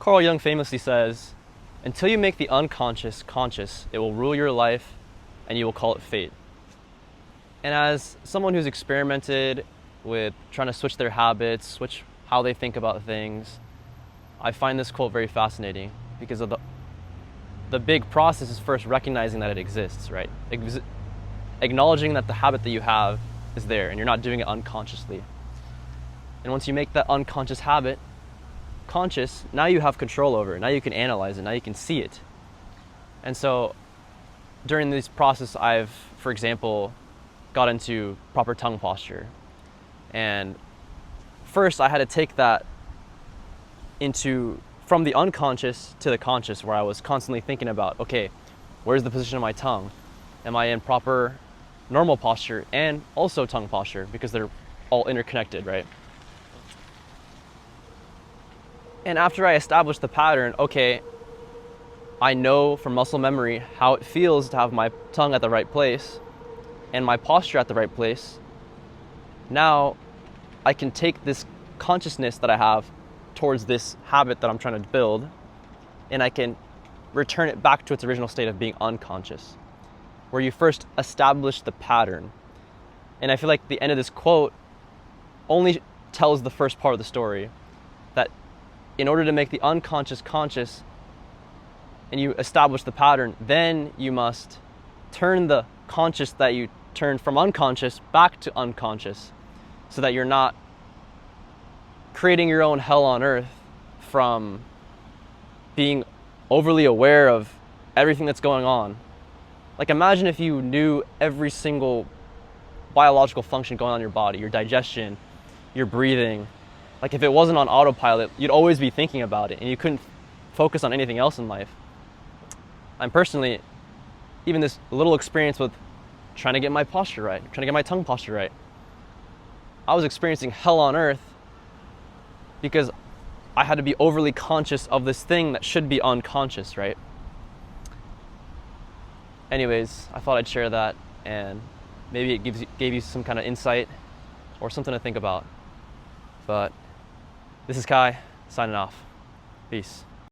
Carl Jung famously says, "Until you make the unconscious conscious, it will rule your life and you will call it fate." And as someone who's experimented with trying to switch their habits, switch how they think about things, I find this quote very fascinating because of the big process is first recognizing that it exists, right? Acknowledging that the habit that you have is there and you're not doing it unconsciously. And once you make that unconscious habit conscious, now you have control over it. Now you can analyze it. Now you can see it. And so during this process, I've, for example, got into proper tongue posture. And first I had to take that from the unconscious to the conscious, where I was constantly thinking about, okay, where's the position of my tongue? Am I in proper normal posture and also tongue posture? Because they're all interconnected, right? And after I established the pattern, okay, I know from muscle memory how it feels to have my tongue at the right place and my posture at the right place. Now I can take this consciousness that I have towards this habit that I'm trying to build, and I can return it back to its original state of being unconscious, where you first establish the pattern. And I feel like the end of this quote only tells the first part of the story, that in order to make the unconscious conscious and you establish the pattern, then you must turn the conscious that you turned from unconscious back to unconscious, so that you're not creating your own hell on earth from being overly aware of everything that's going on. Like, imagine if you knew every single biological function going on in your body, your digestion, your breathing. Like, if it wasn't on autopilot, you'd always be thinking about it and you couldn't focus on anything else in life. I'm personally, even this little experience with trying to get my posture right, trying to get my tongue posture right, I was experiencing hell on earth because I had to be overly conscious of this thing that should be unconscious, right? Anyways, I thought I'd share that, and maybe it gave you some kind of insight or something to think about. But this is Kai, signing off. Peace.